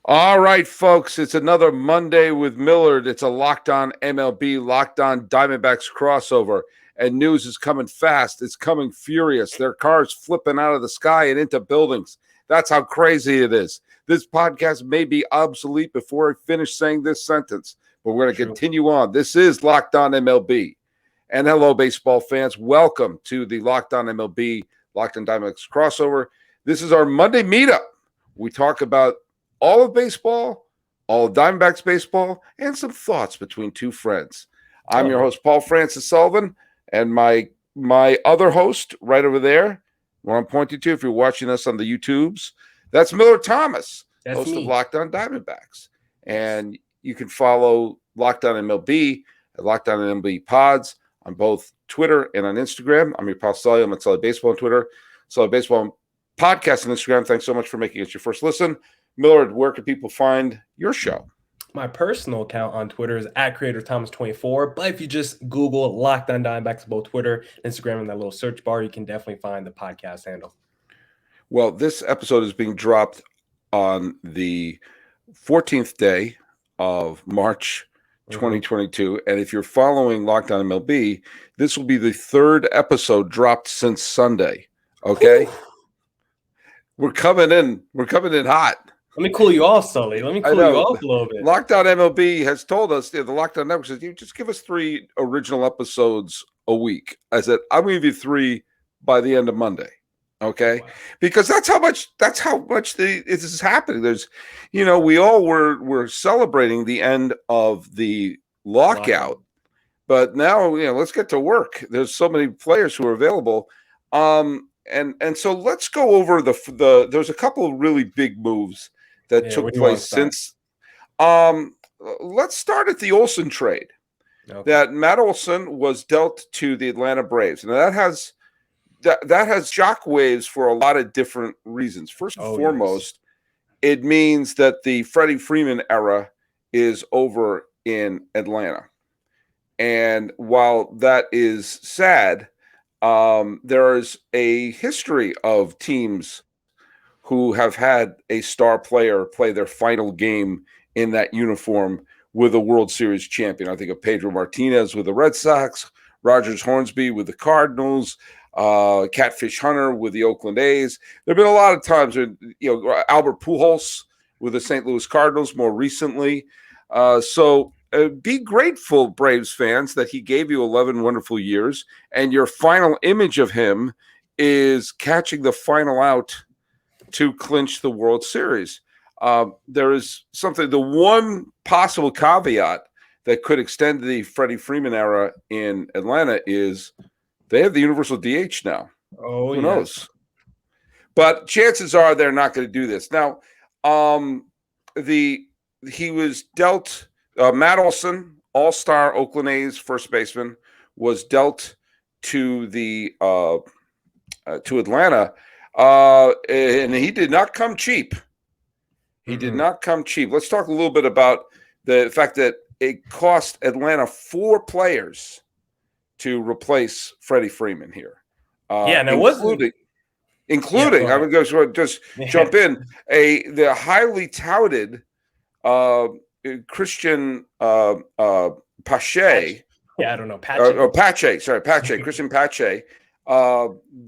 All right, folks, it's another Monday with Millard. It's a Locked On MLB, Locked On Diamondbacks crossover, and news is coming fast. It's coming furious. There are cars flipping out of the sky and into buildings. That's how crazy it is. This podcast may be obsolete before I finish saying this sentence, but we're going to continue on. This is Locked On MLB. And hello, baseball fans. Welcome to the Locked On MLB, Locked On Diamondbacks crossover. This is our Monday meetup. We talk about all of baseball, all of Diamondbacks baseball, and some thoughts between two friends. I'm your host, Paul Francis Sullivan, and my other host right over there, what I'm pointing to, if you're watching us on the YouTubes, that's Millard Thomas, host of Locked On Diamondbacks. And you can follow Locked On MLB at Locked On MLB Pods on both Twitter and on Instagram. I'm your pal Sully. I'm at Sully Baseball on Twitter, Sully Baseball Podcast on Instagram. Thanks so much for making it your first listen. Millard, where can people find your show? My personal account on Twitter is at CreatorThomas24. But if you just Google Locked On Diamondbacks, both Twitter, Instagram, in that little search bar, you can definitely find the podcast handle. Well, this episode is being dropped on the 14th day of March 2022. And if you're following Locked On MLB, this will be the third episode dropped since Sunday. Okay? We're coming in hot. Let me cool you off, Sully. Let me cool you off a little bit. Locked On MLB has told us, the Locked On Network says, you just give us 3 original episodes a week. I said, I'm going to give you 3 by the end of Monday. Okay? Wow. Because that's how much this is happening. There's, we all were celebrating the end of the lockout. But now, let's get to work. There's so many players who are available. And so let's go over there's a couple of really big moves that took place since. Let's start at the Olsen trade. Okay. That Matt Olson was dealt to the Atlanta Braves, and that has shockwaves for a lot of different reasons. First and foremost, it means that the Freddie Freeman era is over in Atlanta, and while that is sad, there is a history of teams who have had a star player play their final game in that uniform with a World Series champion. I think of Pedro Martinez with the Red Sox, Rogers Hornsby with the Cardinals, Catfish Hunter with the Oakland A's. There have been a lot of times when, Albert Pujols with the St. Louis Cardinals more recently. So be grateful, Braves fans, that he gave you 11 wonderful years, and your final image of him is catching the final out to clinch the World Series. There is the one possible caveat that could extend the Freddie Freeman era in Atlanta is they have the universal DH now. Who knows? But chances are they're not going to do this. Now, he was dealt Matt Olson, all-star Oakland A's first baseman, was dealt to the to Atlanta, and he did not come cheap. He did not come cheap. Let's talk a little bit about the fact that it cost Atlanta 4 players to replace Freddie Freeman here. Including I would just jump in the highly touted Christian Pache. Yeah, I don't know. Pache. Christian Pache.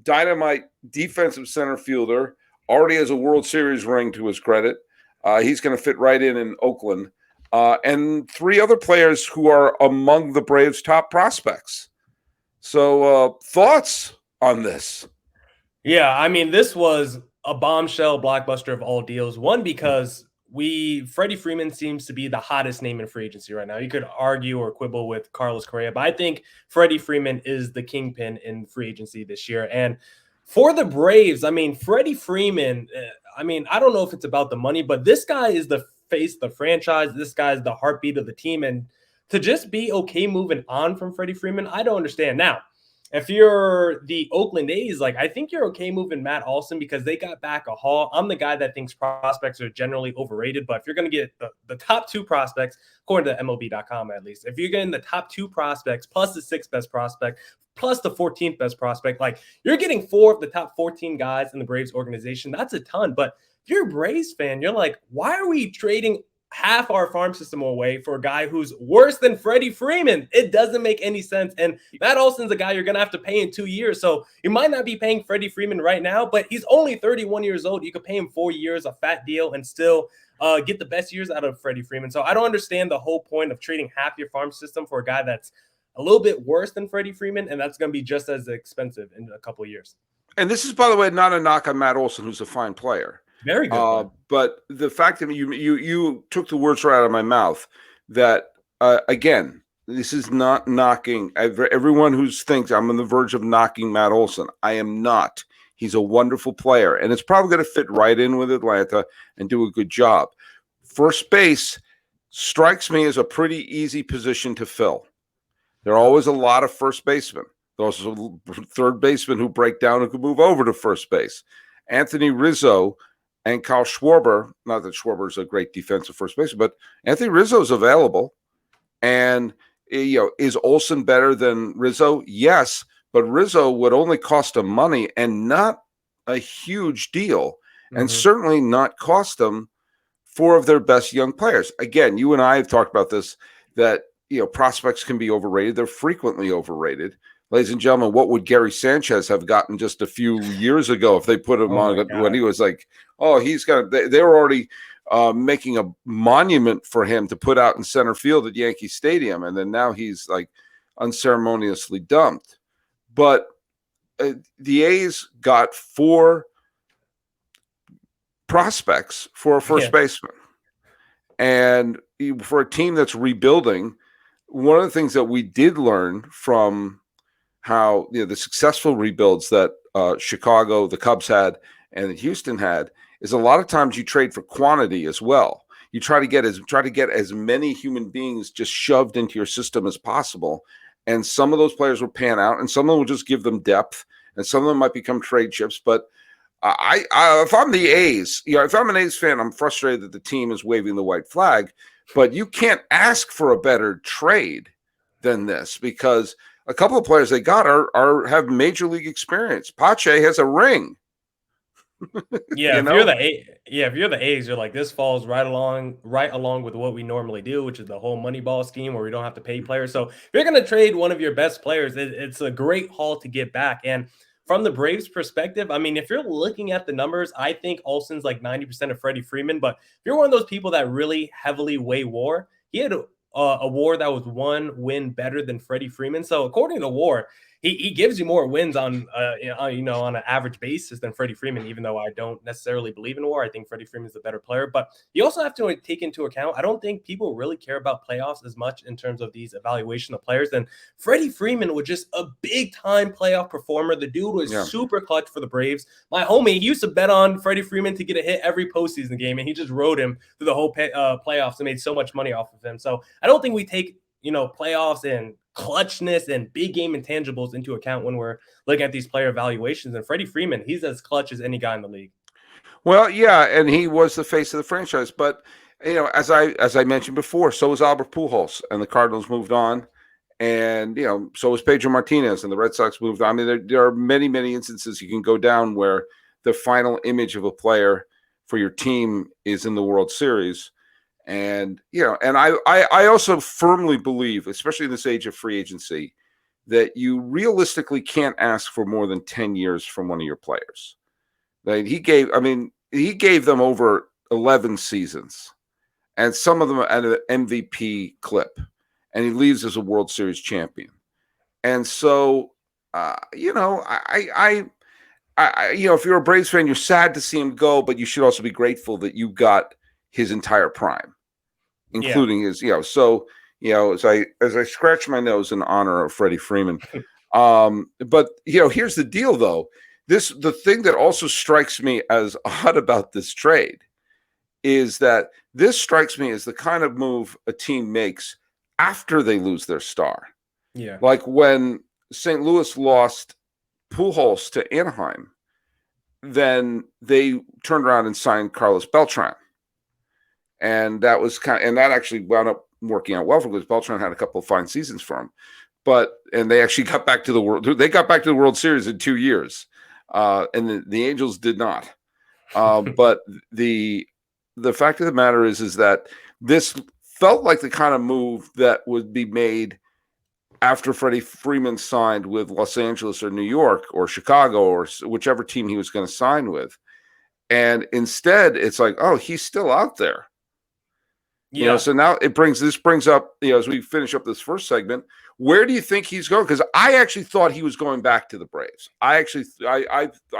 Dynamite defensive center fielder. Already has a World Series ring to his credit. He's going to fit right in Oakland. And 3 other players who are among the Braves' top prospects. So thoughts on this? Yeah, I mean, this was a bombshell blockbuster of all deals. One, because Freddie Freeman seems to be the hottest name in free agency right now. You could argue or quibble with Carlos Correa, but I think Freddie Freeman is the kingpin in free agency this year. And for the Braves, I mean, Freddie Freeman, I don't know if it's about the money, but this guy is the face of the franchise. This guy is the heartbeat of the team. And to just be okay moving on from Freddie Freeman, I don't understand. Now, if you're the Oakland A's, I think you're okay moving Matt Olson because they got back a haul. I'm the guy that thinks prospects are generally overrated, but if you're going to get the top 2 prospects, according to MLB.com at least, if you're getting the top 2 prospects plus the 6th best prospect plus the 14th best prospect, you're getting 4 of the top 14 guys in the Braves organization. That's a ton, but if you're a Braves fan, you're like, why are we trading half our farm system away for a guy who's worse than Freddie Freeman? It doesn't make any sense. And Matt Olson's a guy you're going to have to pay in 2 years. So you might not be paying Freddie Freeman right now, but he's only 31 years old. You could pay him 4 years, a fat deal, and still get the best years out of Freddie Freeman. So I don't understand the whole point of trading half your farm system for a guy that's a little bit worse than Freddie Freeman, and that's going to be just as expensive in a couple of years. And this is, by the way, not a knock on Matt Olson, who's a fine player. Very good. But the fact that you took the words right out of my mouth, that again, this is not knocking everyone who thinks I'm on the verge of knocking Matt Olson. I am not. He's a wonderful player, and it's probably going to fit right in with Atlanta and do a good job. First base strikes me as a pretty easy position to fill. There are always a lot of first basemen. Those are third basemen who break down and can move over to first base. Anthony Rizzo and Kyle Schwarber, not that Schwarber is a great defensive first baseman, but Anthony Rizzo is available. And, is Olson better than Rizzo? Yes, but Rizzo would only cost him money and not a huge deal, and certainly not cost them 4 of their best young players. Again, you and I have talked about this, that prospects can be overrated. They're frequently overrated. Ladies and gentlemen, what would Gary Sanchez have gotten just a few years ago if they put him on when he was like, they were already making a monument for him to put out in center field at Yankee Stadium. And then now he's like unceremoniously dumped. But the A's got 4 prospects for a first baseman. And for a team that's rebuilding, one of the things that we did learn from how the successful rebuilds that Chicago, the Cubs had, and that Houston had, is a lot of times you trade for quantity as well. You try to get as many human beings just shoved into your system as possible, and some of those players will pan out, and some of them will just give them depth, and some of them might become trade chips. But if I'm the A's, if I'm an A's fan, I'm frustrated that the team is waving the white flag. But you can't ask for a better trade than this, because a couple of players they got have major league experience. Pache has a ring. Yeah, if you're the A's, you're like, this falls right along with what we normally do, which is the whole Moneyball scheme where we don't have to pay players. So if you're going to trade one of your best players, it's a great haul to get back. And from the Braves' perspective, I mean, if you're looking at the numbers, I think Olson's like 90% of Freddie Freeman. But if you're one of those people that really heavily weigh WAR, he had a WAR that was 1 win better than Freddie Freeman. So according to WAR, he gives you more wins on an average basis than Freddie Freeman, even though I don't necessarily believe in WAR. I think Freddie Freeman is the better player. But you also have to take into account, I don't think people really care about playoffs as much in terms of these evaluation of players. And Freddie Freeman was just a big-time playoff performer. The dude was super clutch for the Braves. My homie, he used to bet on Freddie Freeman to get a hit every postseason game, and he just rode him through the whole playoffs and made so much money off of him. So I don't think we take playoffs and clutchness and big game intangibles into account when we're looking at these player evaluations. And Freddie Freeman, he's as clutch as any guy in the league. Well, yeah, and he was the face of the franchise. But as I mentioned before, so was Albert Pujols, and the Cardinals moved on, and so was Pedro Martinez, and the Red Sox moved on. I mean, there are many, many instances you can go down where the final image of a player for your team is in the World Series. And, and I also firmly believe, especially in this age of free agency, that you realistically can't ask for more than 10 years from one of your players. Like he gave them over 11 seasons, and some of them at an MVP clip, and he leaves as a World Series champion. And so, if you're a Braves fan, you're sad to see him go, but you should also be grateful that you got his entire prime, including his, as I scratch my nose in honor of Freddie Freeman. But here's the deal though. The thing that also strikes me as odd about this trade is that this strikes me as the kind of move a team makes after they lose their star. Yeah. Like when St. Louis lost Pujols to Anaheim, then they turned around and signed Carlos Beltran. And that was that actually wound up working out well for him because Beltran had a couple of fine seasons for him. And they actually got back to the World Series in 2 years. And the Angels did not. But the fact of the matter is that this felt like the kind of move that would be made after Freddie Freeman signed with Los Angeles or New York or Chicago or whichever team he was going to sign with. And instead, it's like, oh, he's still out there. Yeah. So now this brings up, as we finish up this first segment, where do you think he's going? Because I actually thought he was going back to the Braves. I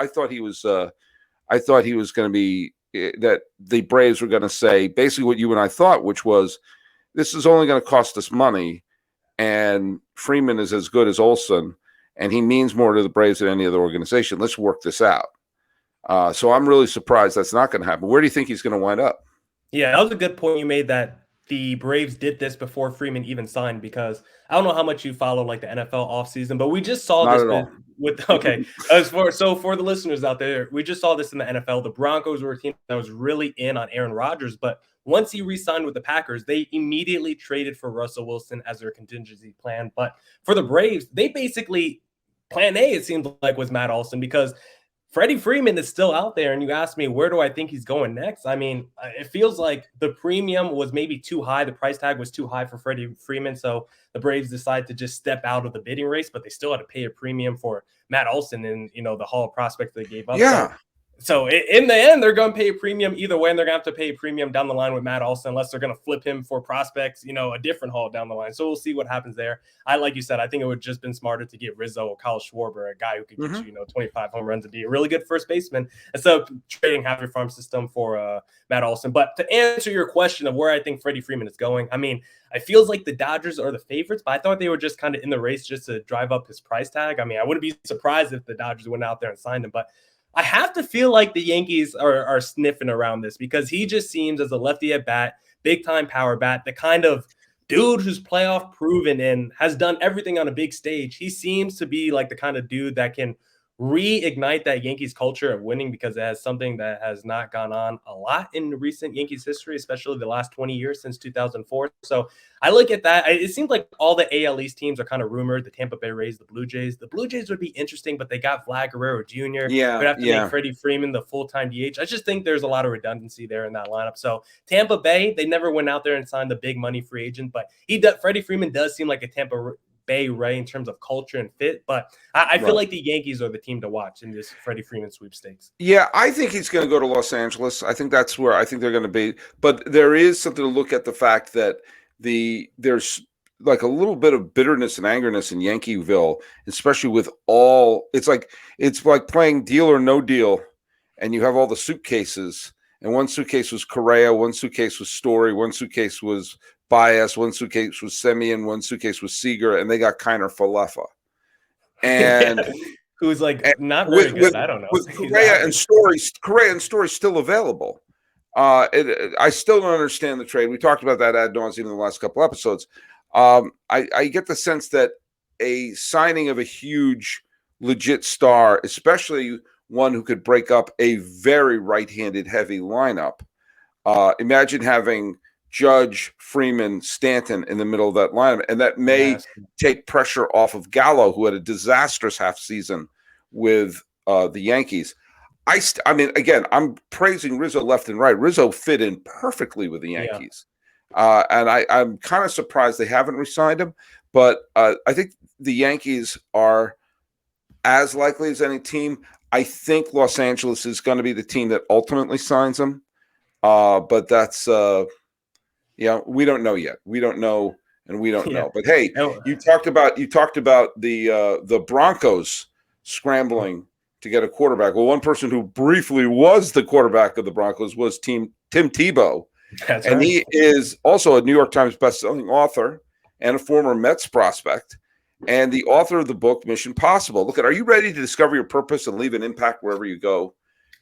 thought he was going to be that the Braves were going to say basically what you and I thought, which was this is only going to cost us money, and Freeman is as good as Olsen, and he means more to the Braves than any other organization. Let's work this out. So I'm really surprised that's not going to happen. Where do you think he's going to wind up? Yeah, that was a good point you made that the Braves did this before Freeman even signed, because I don't know how much you follow like the NFL offseason, but we just saw this for the listeners out there, we just saw this in the NFL. The Broncos were a team that was really in on Aaron Rodgers, but once he re-signed with the Packers, they immediately traded for Russell Wilson as their contingency plan. But for the Braves, they basically plan A, it seemed like, was Matt Olson, because Freddie Freeman is still out there, and you asked me, where do I think he's going next? I mean, it feels like the premium was maybe too high. The price tag was too high for Freddie Freeman, so the Braves decided to just step out of the bidding race, but they still had to pay a premium for Matt Olson and, the Hall of Prospects they gave up. Yeah. So in the end, they're going to pay a premium either way, and they're going to have to pay a premium down the line with Matt Olson, unless they're going to flip him for prospects, a different haul down the line. So we'll see what happens there. Like you said, I think it would just been smarter to get Rizzo or Kyle Schwarber, a guy who could get you, 25 home runs and be a really good first baseman, instead of trading half your farm system for Matt Olson. But to answer your question of where I think Freddie Freeman is going, I mean, it feels like the Dodgers are the favorites, but I thought they were just kind of in the race just to drive up his price tag. I mean, I wouldn't be surprised if the Dodgers went out there and signed him, but I have to feel like the Yankees are sniffing around this, because he just seems as a lefty at bat, big time power bat, the kind of dude who's playoff proven and has done everything on a big stage. He seems to be like the kind of dude that can reignite that Yankees culture of winning, because it has something that has not gone on a lot in recent Yankees history, especially the last 20 years since 2004. So I look at that. It seems like all the AL East teams are kind of rumored. The Tampa Bay Rays, the Blue Jays. The Blue Jays would be interesting, but they got Vlad Guerrero Jr. Yeah, would have to make Freddie Freeman the full-time DH. I just think there's a lot of redundancy there in that lineup. So Tampa Bay, they never went out there and signed a big money free agent, but Freddie Freeman does seem like a Tampa Bay Ray in terms of culture and fit, but I feel like the Yankees are the team to watch in this Freddie Freeman sweepstakes. Yeah, I think he's going to go to Los Angeles. I think that's where I think they're going to be. But there is something to look at the fact that there's like a little bit of bitterness and angerness in Yankeeville, especially with it's like playing Deal or No Deal, and you have all the suitcases, and one suitcase was Correa, one suitcase was Story, one suitcase was Baez, one suitcase was Semien, one suitcase was Seager, and they got Kiner Falefa. And who's like not very good. I don't know. With Correa and Story still available. I still don't understand the trade. We talked about that ad nauseum in the last couple episodes. I get the sense that a signing of a huge, legit star, especially one who could break up a very right-handed heavy lineup. Imagine having Judge, Freeman, Stanton in the middle of that lineup, and that may take pressure off of Gallo, who had a disastrous half season with the Yankees. I mean, again, I'm praising Rizzo left and right. Rizzo fit in perfectly with the Yankees, and I'm kind of surprised they haven't re-signed him. But I think the Yankees are as likely as any team. I think Los Angeles is going to be the team that ultimately signs him, but that's. We don't know yet. We don't know, and we don't know. But hey, you talked about the Broncos scrambling to get a quarterback. Well, one person who briefly was the quarterback of the Broncos was Tim Tebow, he is also a New York Times bestselling author and a former Mets prospect, and the author of the book Mission Possible. Are you ready to discover your purpose and leave an impact wherever you go?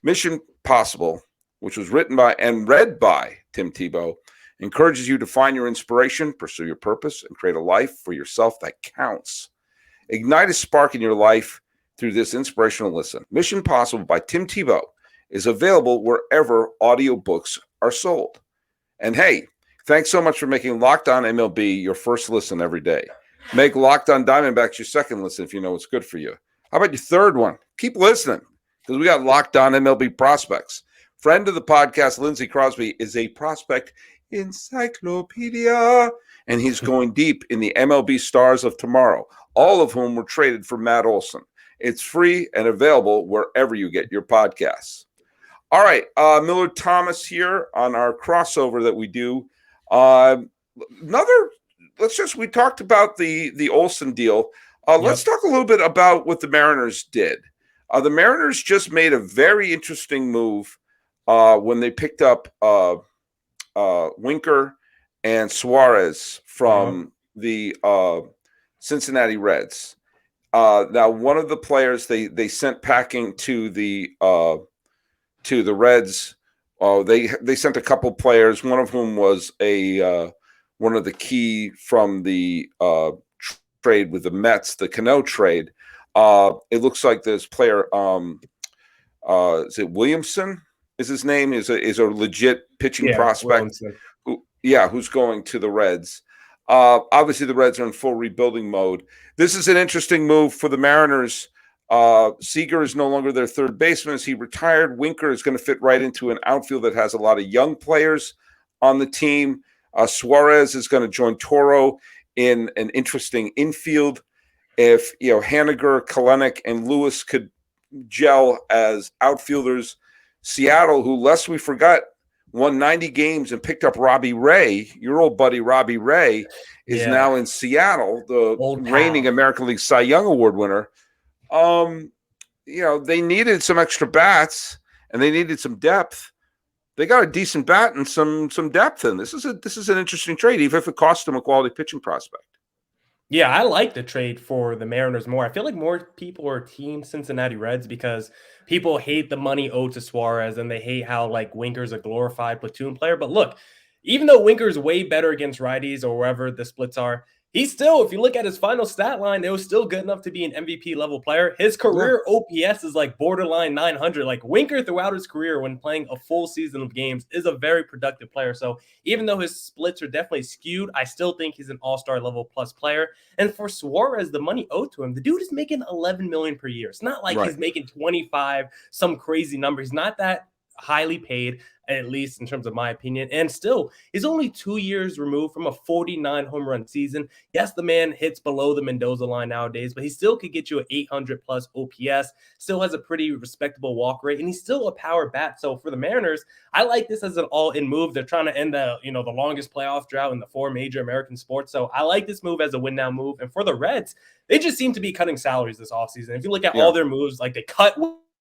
Mission Possible, which was written by and read by Tim Tebow, encourages you to find your inspiration, pursue your purpose, and create a life for yourself that counts. Ignite a spark in your life through this inspirational listen. Mission Possible by Tim Tebow is available wherever audiobooks are sold. And hey, thanks so much for making Locked On MLB your first listen every day. Make Locked On Diamondbacks your second listen if you know what's good for you. How about your third one? Keep listening, because we got Locked On MLB Prospects. Friend of the podcast, Lindsey Crosby, is a prospect encyclopedia, and he's going deep in the MLB stars of tomorrow, all of whom were traded for Matt Olson. It's free and available wherever you get your podcasts. All right, Millard Thomas here on our crossover that we do. We talked about the Olson deal. Let's talk a little bit about what the Mariners did. The Mariners just made a very interesting move when they picked up Winker and Suarez from the Cincinnati Reds. Now, one of the players they sent packing to the Reds. They sent a couple players. One of whom was one of the key from the trade with the Mets, the Cano trade. It looks like this player, is it Williamson? Is his name? Is a legit pitching prospect. Who's going to the Reds. Obviously, the Reds are in full rebuilding mode. This is an interesting move for the Mariners. Seager is no longer their third baseman as he retired. Winker is going to fit right into an outfield that has a lot of young players on the team. Suarez is going to join Toro in an interesting infield. If Haniger, Kalenic, and Lewis could gel as outfielders, Seattle, who lest we forgot, won 90 games and picked up Robbie Ray, your old buddy Robbie Ray, is now in Seattle, the reigning American League Cy Young Award winner. They needed some extra bats and they needed some depth. They got a decent bat and some depth in this. This is an interesting trade, even if it cost them a quality pitching prospect. Yeah, I like the trade for the Mariners more. I feel like more people are team Cincinnati Reds because people hate the money owed to Suarez and they hate how Winker's a glorified platoon player. But look, even though Winker's way better against righties or wherever the splits are, he's still, if you look at his final stat line, it was still good enough to be an MVP level player. His career OPS is borderline 900. Winker throughout his career when playing a full season of games is a very productive player. So even though his splits are definitely skewed, I still think he's an all-star level plus player. And for Suarez, the money owed to him, the dude is making $11 million per year. It's not he's making 25, some crazy number. He's not that highly paid, at least in terms of my opinion. And still, he's only 2 years removed from a 49 home run season. Yes, the man hits below the Mendoza line nowadays, but he still could get you an 800 plus OPS, still has a pretty respectable walk rate, and he's still a power bat. So for the Mariners, I like this as an all-in move. They're trying to end the longest playoff drought in the 4 major American sports. So I like this move as a win-now move. And for the Reds, they just seem to be cutting salaries this offseason. If you look at all their moves, they cut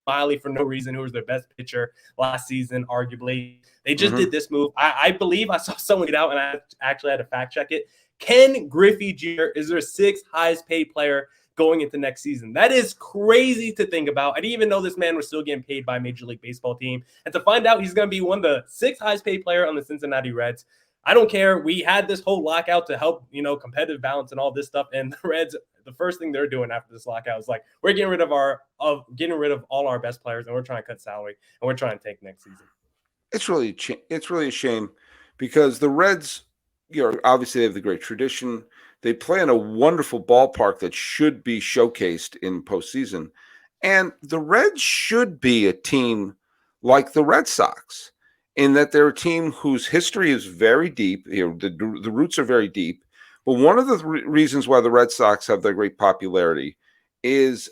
Miley for no reason, who was their best pitcher last season, arguably. They just did this move. I believe I saw someone get out, and I actually had to fact check it. Ken Griffey Jr. is their 6th highest paid player going into next season. That is crazy to think about. I didn't even know this man was still getting paid by a Major League Baseball team. And to find out he's going to be one of the 6th highest paid player on the Cincinnati Reds, I don't care. We had this whole lockout to help, competitive balance and all this stuff. And the Reds, the first thing they're doing after this lockout is we're getting rid of all our best players, and we're trying to cut salary, and we're trying to tank next season. It's really a shame because the Reds, obviously they have the great tradition. They play in a wonderful ballpark that should be showcased in postseason, and the Reds should be a team like the Red Sox, in that they're a team whose history is very deep. The roots are very deep. But one of the reasons why the Red Sox have their great popularity is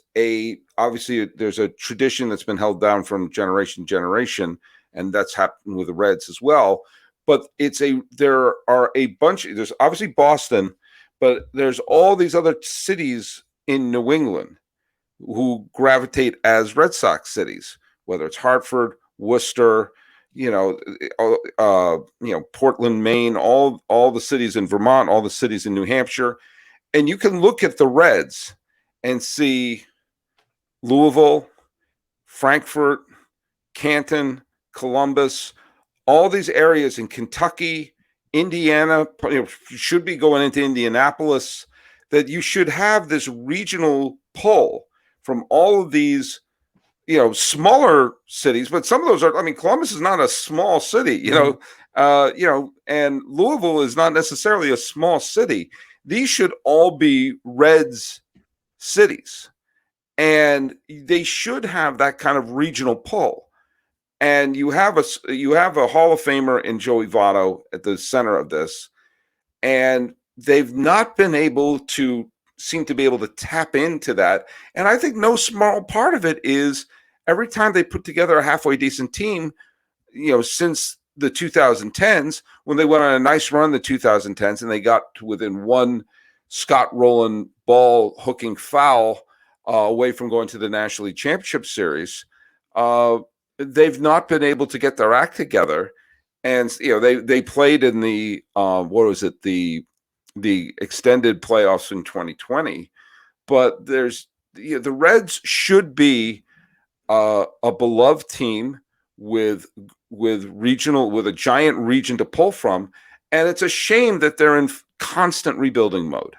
obviously there's a tradition that's been held down from generation to generation, and that's happened with the Reds as well. But there are a bunch. There's obviously Boston, but there's all these other cities in New England who gravitate as Red Sox cities, whether it's Hartford, Worcester, Portland, Maine, all the cities in Vermont, all the cities in New Hampshire. And you can look at the Reds and see Louisville, Frankfurt, Canton, Columbus, all these areas in Kentucky, Indiana, should be going into Indianapolis, that you should have this regional pull from all of these smaller cities, but some of those are, Columbus is not a small city, and Louisville is not necessarily a small city. These should all be Reds cities, and they should have that kind of regional pull. And you have a Hall of Famer in Joey Votto at the center of this, and they've not been able to seem to be able to tap into that. And I think no small part of it is every time they put together a halfway decent team, since the 2010s, when they went on a nice run in the 2010s and they got to within one Scott Rowland ball hooking foul away from going to the National League Championship Series, they've not been able to get their act together. And they played in the the extended playoffs in 2020, but the Reds should be a beloved team with a giant region to pull from, and it's a shame that they're in constant rebuilding mode.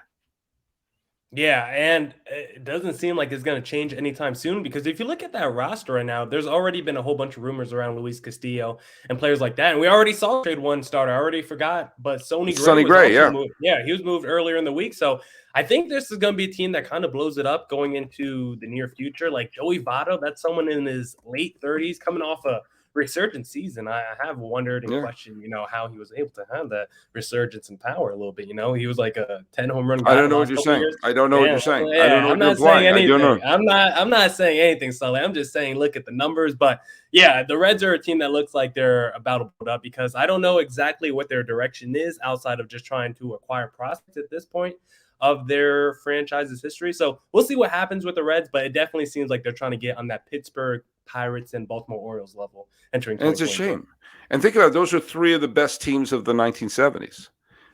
Yeah, and it doesn't seem like it's going to change anytime soon, because if you look at that roster right now, there's already been a whole bunch of rumors around Luis Castillo and players like that. And we already saw trade one starter. I already forgot, but Sonny Gray, yeah. Moved. Yeah, he was moved earlier in the week. So I think this is going to be a team that kind of blows it up going into the near future. Like Joey Votto, that's someone in his late 30s coming off a resurgent season. I have wondered and questioned, how he was able to have that resurgence and power a little bit. He was like a 10 home run guy. I don't know what you're saying. I don't know what you're saying. I don't know what you're implying. I don't know. I'm not saying anything, Sully. I'm just saying look at the numbers. But yeah, the Reds are a team that looks like they're about to build up, because I don't know exactly what their direction is outside of just trying to acquire prospects at this point of their franchise's history. So we'll see what happens with the Reds, but it definitely seems like they're trying to get on that Pittsburgh Pirates and Baltimore Orioles level entering. And it's a shame. And think about it, those are three of the best teams of the 1970s,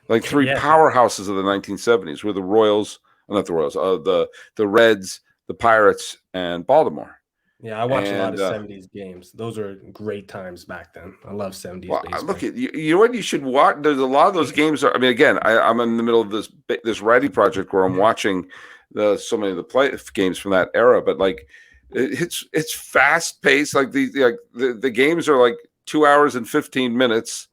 like three powerhouses of the 1970s were the the Reds, the Pirates, and Baltimore. Yeah, I watched a lot of 70s games. Those are great times back then. I love 70s baseball. Look, you know what you should watch? There's a lot of those games. Again, I'm in the middle of this writing project where I'm watching so many of the games from that era. But like, it's fast paced. Like the games are like 2 hours and 15 minutes,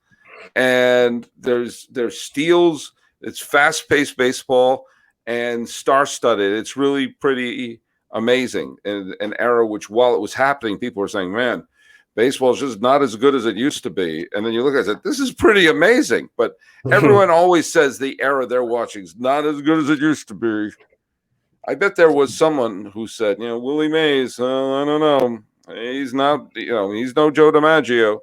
and there's steals. It's fast paced baseball and star studded. It's really pretty amazing in an era which, while it was happening, people were saying, man, baseball is just not as good as it used to be. And then you look at it, this is pretty amazing. But everyone always says the era they're watching is not as good as it used to be. I bet there was someone who said, Willie Mays, I don't know. He's not, he's no Joe DiMaggio.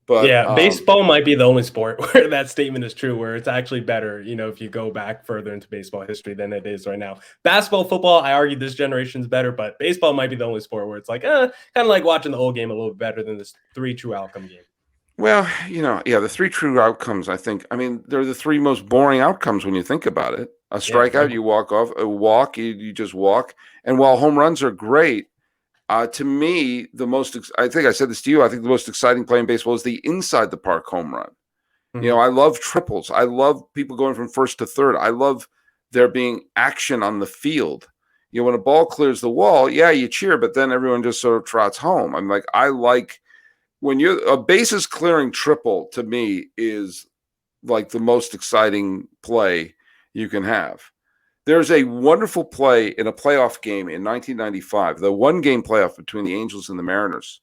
But yeah, baseball might be the only sport where that statement is true, where it's actually better, if you go back further into baseball history than it is right now. Basketball, football, I argue this generation's better, but baseball might be the only sport where it's like, kind of like watching the old game a little bit better than this 3 true outcome game. Well, the 3 true outcomes, they're the 3 most boring outcomes when you think about it. A strikeout, you walk off. A walk, you just walk. And while home runs are great, to me, I think I said this to you, I think the most exciting play in baseball is the inside the park home run. Mm-hmm. I love triples. I love people going from first to third. I love there being action on the field. When a ball clears the wall, you cheer, but then everyone just sort of trots home. I like when a bases clearing triple, to me, is like the most exciting play you can have. There's a wonderful play in a playoff game in 1995, the one-game playoff between the Angels and the Mariners.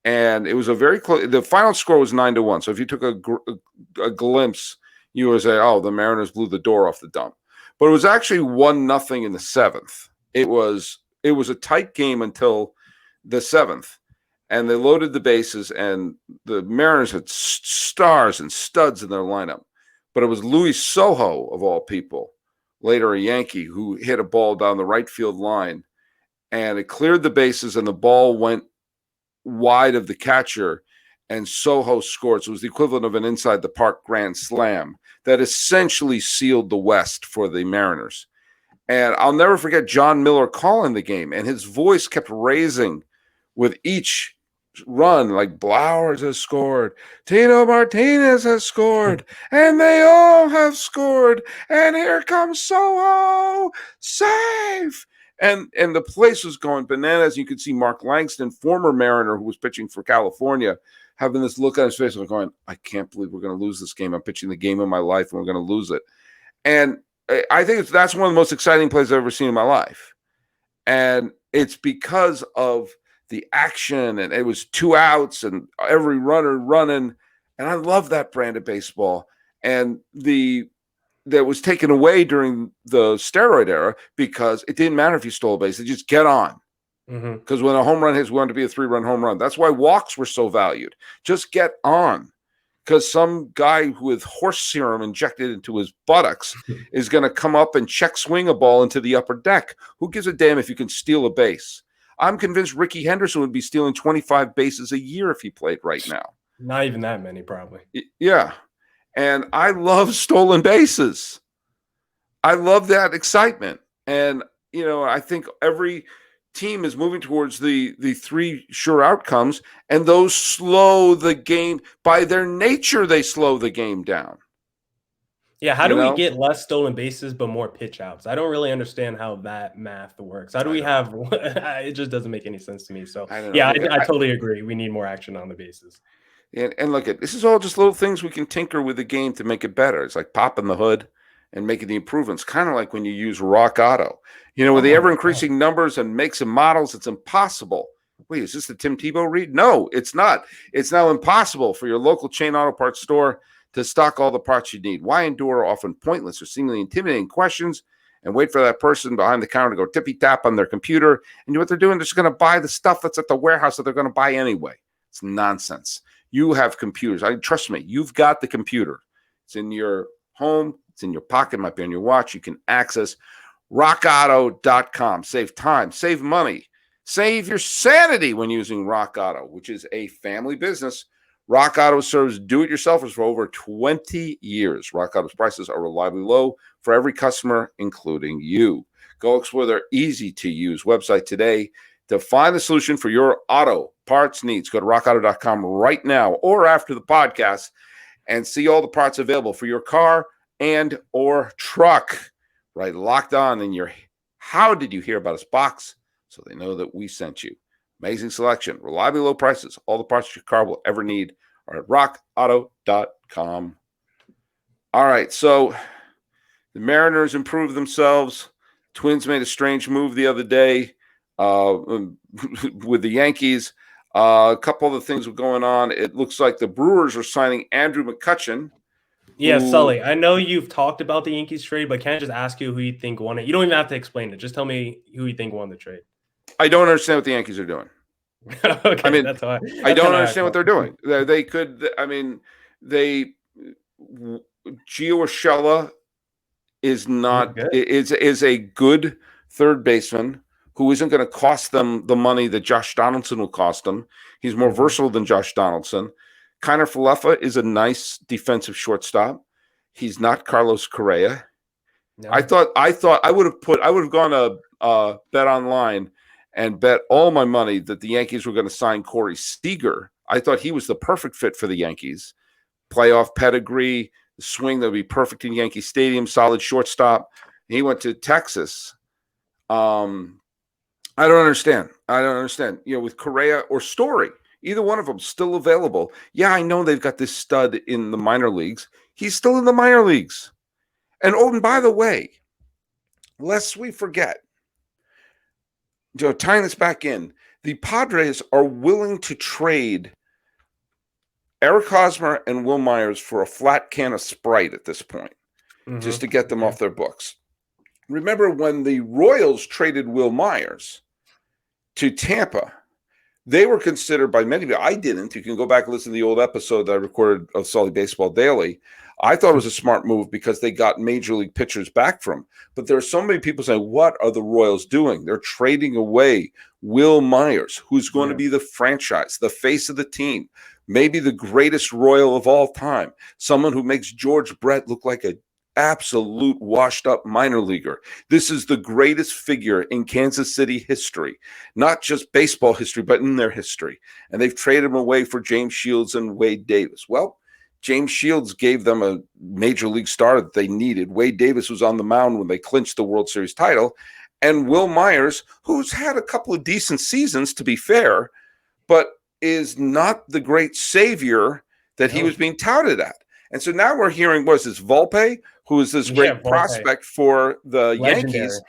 And it was a very close – the final score was 9-1. So if you took a glimpse, you would say, oh, the Mariners blew the door off the dump. But it was actually 1-0 in the 7th. It was a tight game until the 7th. And they loaded the bases, and the Mariners had stars and studs in their lineup. But it was Luis Sojo, of all people, later a Yankee, who hit a ball down the right field line, and it cleared the bases, and the ball went wide of the catcher, and Sojo scored. So it was the equivalent of an inside the park grand slam that essentially sealed the West for the Mariners. And I'll never forget John Miller calling the game, and his voice kept raising with each run, like Blowers has scored, Tino Martinez has scored, and they all have scored, and here comes Soho, save! And the place was going bananas. You could see Mark Langston, former Mariner who was pitching for California, having this look on his face and going, I can't believe we're going to lose this game. I'm pitching the game of my life, and we're going to lose it. And I think that's one of the most exciting plays I've ever seen in my life. And it's because of the action, and it was 2 outs and every runner running. And I love that brand of baseball. And that was taken away during the steroid era because it didn't matter if you stole a base. They just get on. Because when a home run hits, we want to be a 3-run home run. That's why walks were so valued. Just get on. Because some guy with horse serum injected into his buttocks is going to come up and check swing a ball into the upper deck. Who gives a damn if you can steal a base? I'm convinced Ricky Henderson would be stealing 25 bases a year if he played right now. Not even that many, probably. Yeah. And I love stolen bases. I love that excitement. And, I think every team is moving towards the 3 sure outcomes, and those slow the game. By their nature, they slow the game down. Yeah, how do we get less stolen bases but more pitch outs? I don't really understand how that math works. How do we have – it just doesn't make any sense to me. So, I totally agree. We need more action on the bases. And look, this is all just little things we can tinker with the game to make it better. It's like popping the hood and making the improvements, kind of like when you use Rock Auto. With the ever-increasing numbers and makes and models, it's impossible. Wait, is this the Tim Tebow read? No, it's not. It's now impossible for your local chain auto parts store to stock all the parts you need. Why endure often pointless or seemingly intimidating questions and wait for that person behind the counter to go tippy-tap on their computer? And what they're doing, they're just going to buy the stuff that's at the warehouse that they're going to buy anyway. It's nonsense. You have computers. Trust me, you've got the computer. It's in your home. It's in your pocket. It might be on your watch. You can access rockauto.com. Save time. Save money. Save your sanity when using Rock Auto, which is a family business. Rock Auto serves do-it-yourselfers for over 20 years. Rock Auto's prices are reliably low for every customer, including you. Go explore their easy-to-use website today to find the solution for your auto parts needs. Go to rockauto.com right now or after the podcast and see all the parts available for your car and or truck. Right, locked on in your "How did you hear about us?" box, so they know that we sent you. Amazing selection, reliably low prices. All the parts your car will ever need are at rockauto.com. All right, so the Mariners improved themselves. Twins made a strange move the other day with the Yankees. A couple of the things were going on. It looks like the Brewers are signing Andrew McCutchen. Yeah, Sully, I know you've talked about the Yankees trade, but can I just ask you who you think won it? You don't even have to explain it. Just tell me who you think won the trade. I don't understand what the Yankees are doing. Okay, I mean, that's how I don't understand what they're doing. They could, Gio Urshela is not, is a good third baseman who isn't going to cost them the money that Josh Donaldson will cost them. He's more versatile than Josh Donaldson. Kiner Falefa is a nice defensive shortstop. He's not Carlos Correa. No. I thought I would have gone to BetOnline and bet all my money that the Yankees were going to sign Corey Seager. I thought he was the perfect fit for the Yankees. Playoff pedigree, the swing that would be perfect in Yankee Stadium, solid shortstop. He went to Texas. I don't understand. With Correa or Story. Either one of them still available. Yeah, I know they've got this stud in the minor leagues. He's still in the minor leagues. And by the way, lest we forget, tying this back in, the Padres are willing to trade Eric Hosmer and Will Myers for a flat can of Sprite at this point, just to get them off their books. Remember when the Royals traded Will Myers to Tampa, they were considered by many people. I didn't. You can go back and listen to the old episode that I recorded of Sully Baseball Daily. I thought it was a smart move because they got major league pitchers back from. But there are so many people saying, what are the Royals doing? They're trading away Will Myers, who's going to be the franchise, the face of the team, maybe the greatest Royal of all time, someone who makes George Brett look like an absolute washed-up minor leaguer. This is the greatest figure in Kansas City history, not just baseball history, but in their history. And they've traded him away for James Shields and Wade Davis. Well, James Shields gave them a major league star that they needed. Wade Davis was on the mound when they clinched the World Series title. And Will Myers, who's had a couple of decent seasons, to be fair, but is not the great savior that he was being touted at. And so now we're hearing, what is this, Volpe, who is this great prospect for the Yankees.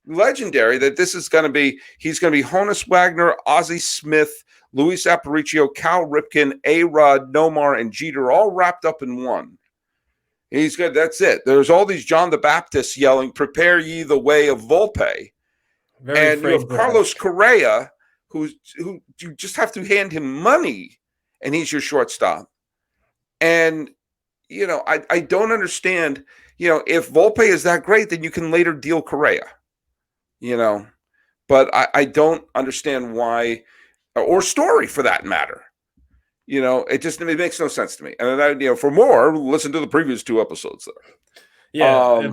legendary that this is going to be. He's going to be Honus Wagner, Ozzie Smith, Luis Aparicio, Cal Ripken, A-Rod, Nomar, and Jeter all wrapped up in one. He's good. That's it. There's all these John the Baptist yelling, "Prepare ye the way of Volpe." And you have Carlos Correa, who you just have to hand him money, and he's your shortstop. And, I don't understand, if Volpe is that great, then you can later deal Correa, But I don't understand why, or Story for that matter. It makes no sense to me. And then, for more, listen to the previous 2 episodes there. Yeah.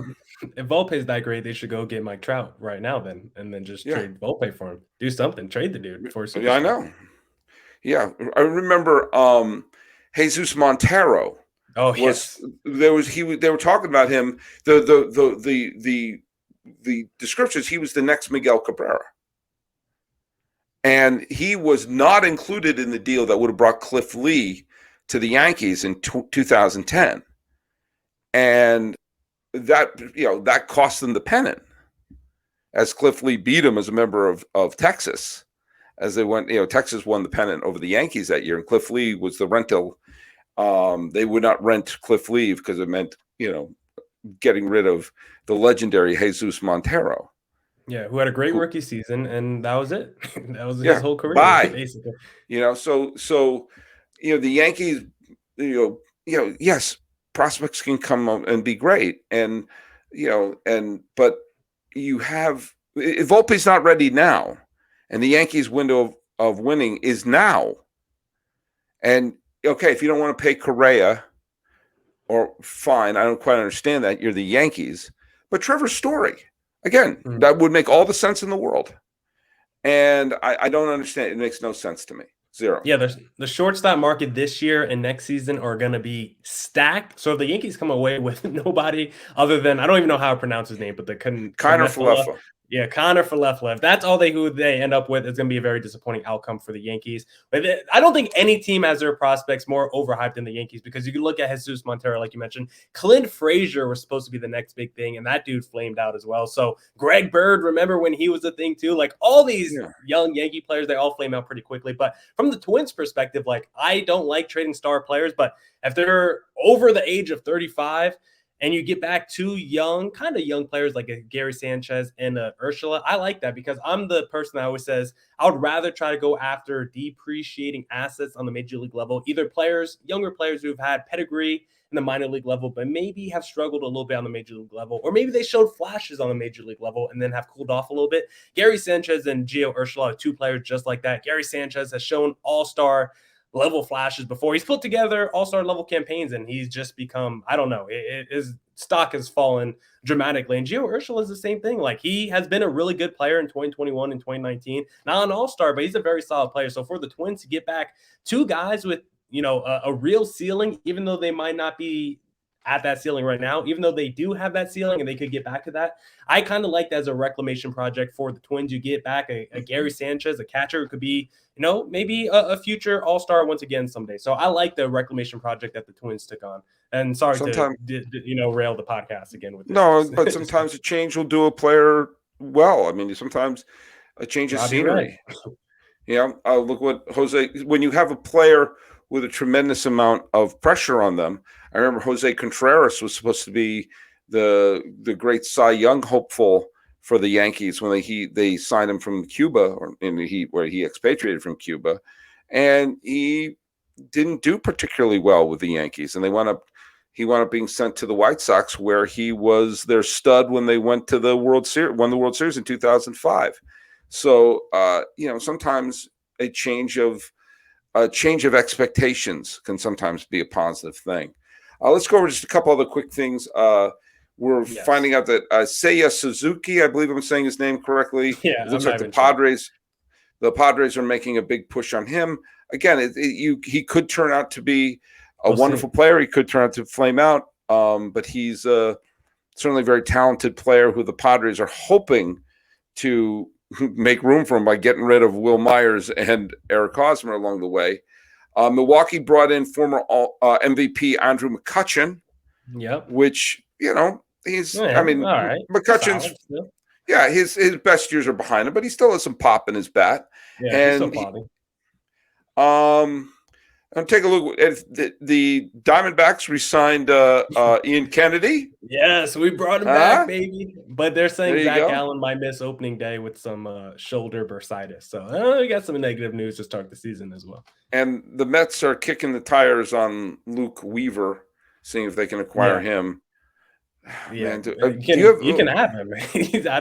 If Volpe is that great, they should go get Mike Trout right now then, and then just trade Volpe for him. Do something. Trade the dude for a Yeah, I know. Yeah. I remember Jesus Montero. Oh, yes. They were talking about him. The descriptions, he was the next Miguel Cabrera. And he was not included in the deal that would have brought Cliff Lee to the Yankees in 2010. And that cost them the pennant, as Cliff Lee beat him as a member of Texas, as they went. Texas won the pennant over the Yankees that year, and Cliff Lee was the rental. They would not rent Cliff Lee because it meant getting rid of the legendary Jesus Montero. Yeah, who had a great rookie season, and that was it. That was his whole career, basically. So the Yankees. Yes. Prospects can come up and be great, but you have, if Volpe's not ready now, and the Yankees' window of winning is now, and okay, if you don't want to pay Correa, or fine, I don't quite understand that, you're the Yankees, but Trevor Story, again, that would make all the sense in the world, and I don't understand. It makes no sense to me. Zero. Yeah, the shortstop market this year and next season are going to be stacked. So if the Yankees come away with nobody other than, I don't even know how to pronounce his name, but Kiner Falefa. Yeah, Connor Falefa. If that's all they end up with, it's going to be a very disappointing outcome for the Yankees. But I don't think any team has their prospects more overhyped than the Yankees, because you can look at Jesus Montero, like you mentioned. Clint Frazier was supposed to be the next big thing, and that dude flamed out as well. So Greg Bird, remember when he was a thing too? Like all these young Yankee players, they all flame out pretty quickly. But from the Twins' perspective, like I don't like trading star players, but if they're over the age of 35, and you get back 2 kind of young players like a Gary Sanchez and Urshela, I like that, because I'm the person that always says I would rather try to go after depreciating assets on the major league level, either younger players who've had pedigree in the minor league level, but maybe have struggled a little bit on the major league level, or maybe they showed flashes on the major league level and then have cooled off a little bit. Gary Sanchez and Gio Urshela are 2 players just like that. Gary Sanchez has shown all-star level flashes before. He's put together all-star level campaigns, and he's just become, I don't know, his stock has fallen dramatically. And Gio Urshela is the same thing. Like, he has been a really good player in 2021 and 2019. Not an all-star, but he's a very solid player. So for the Twins to get back 2 guys with, a real ceiling, even though they might not be at that ceiling right now, even though they do have that ceiling and they could get back to that, I kind of like that as a reclamation project for the Twins. You get back a Gary Sanchez, a catcher who could be, maybe a future all-star once again someday. So I like the reclamation project that the Twins took on. And sorry to rail the podcast again with this. No, but sometimes a change will do a player well. I mean, sometimes a change of scenery. Look what Jose, when you have a player with a tremendous amount of pressure on them. I remember Jose Contreras was supposed to be the great Cy Young hopeful for the Yankees when they signed him from Cuba, or where he expatriated from Cuba, and he didn't do particularly well with the Yankees, and he wound up being sent to the White Sox, where he was their stud when they went to the World Series, won the World Series in 2005. So sometimes a change of expectations can sometimes be a positive thing. Let's go over just a couple other quick things. We're finding out that Seiya Suzuki, I believe I'm saying his name correctly. Yeah, it looks like the Padres are making a big push on him. Again, he could turn out to be a wonderful player. He could turn out to flame out, but he's certainly a very talented player who the Padres are hoping to make room for him by getting rid of Will Myers and Eric Hosmer along the way. Milwaukee brought in former MVP Andrew McCutchen. Yep. Which, he's, all right. McCutchen's, Yeah, his best years are behind him, but he still has some pop in his bat. Yeah, and he's still popping. And take a look at the Diamondbacks re-signed Ian Kennedy. Yes, we brought him back, baby. But they're saying Zach Allen might miss opening day with some shoulder bursitis. So we got some negative news to start the season as well. And the Mets are kicking the tires on Luke Weaver, seeing if they can acquire him. Yeah, man, you can have him. I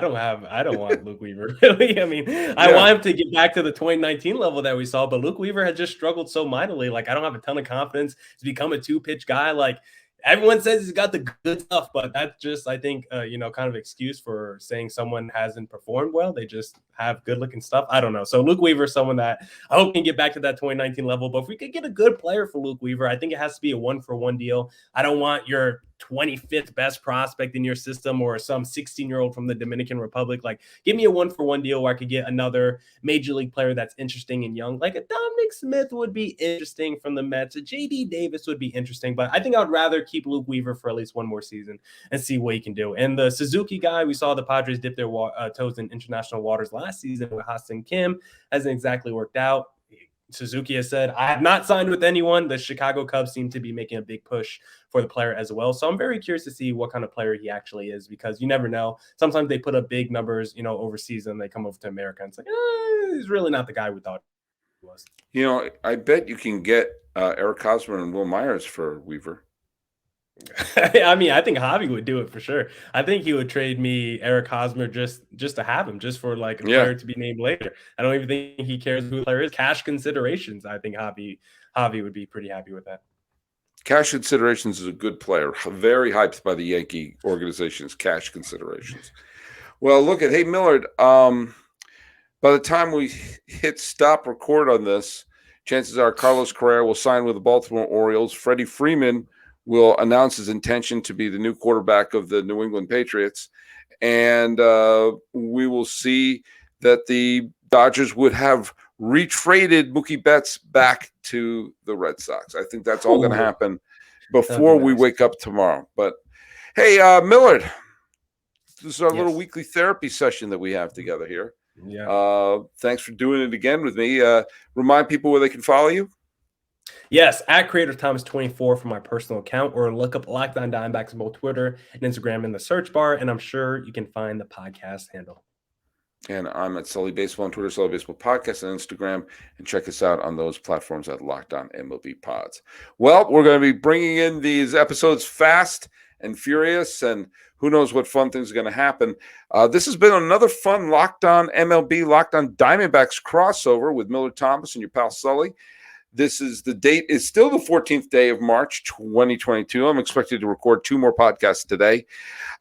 don't want Luke Weaver, really. I mean, I want him to get back to the 2019 level that we saw, but Luke Weaver has just struggled so mightily. Like, I don't have a ton of confidence to become a 2-pitch guy. Like, everyone says he's got the good stuff, but that's just, I think, kind of excuse for saying someone hasn't performed well. They just have good looking stuff. I don't know. So Luke Weaver is someone that I hope can get back to that 2019 level. But if we could get a good player for Luke Weaver, I think it has to be a 1-for-1 deal. I don't want your 25th best prospect in your system or some 16-year-old from the Dominican Republic. Like, give me a 1-for-1 deal where I could get another major league player that's interesting and young. Like a Dominic Smith would be interesting from the Mets. A JD Davis would be interesting, but I think I'd rather keep Luke Weaver for at least one more season and see what he can do. And the Suzuki guy, we saw the Padres dip their toes in international waters last season with Ha-Seong Kim. Hasn't exactly worked out. Suzuki has said, I have not signed with anyone. The Chicago Cubs seem to be making a big push for the player as well. So I'm very curious to see what kind of player he actually is, because you never know. Sometimes they put up big numbers, overseas, and they come over to America and it's like, he's really not the guy we thought he was. I bet you can get Eric Hosmer and Will Myers for Weaver. I mean, I think Javi would do it for sure. I think he would trade me Eric Hosmer just to have him, just for like a player to be named later. I don't even think he cares who the player is. Cash considerations, I think Javi would be pretty happy with that. Cash considerations is a good player, very hyped by the Yankee organization's cash considerations. Well, hey, Millard, by the time we hit stop record on this, chances are Carlos Correa will sign with the Baltimore Orioles. Freddie Freeman will announce his intention to be the new quarterback of the New England Patriots. And we will see that the Dodgers would have retraded Mookie Betts back to the Red Sox. I think that's all going to happen before we wake up tomorrow. But, hey, Millard, this is our little weekly therapy session that we have together here. Yeah. Thanks for doing it again with me. Remind people where they can follow you. Yes, at CreatorThomas24 for my personal account, or look up Locked On Diamondbacks on both Twitter and Instagram in the search bar, and I'm sure you can find the podcast handle. And I'm at Sully Baseball on Twitter, Sully Baseball Podcast on Instagram, and check us out on those platforms at Locked On MLB Pods. Well, we're going to be bringing in these episodes fast and furious, and who knows what fun things are going to happen. This has been another fun Locked On MLB, Locked On Diamondbacks crossover with Millard Thomas and your pal Sully. The date is still the 14th day of March, 2022. I'm expected to record 2 more podcasts today.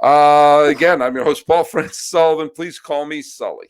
Again, I'm your host, Paul Francis Sullivan. Please call me Sully.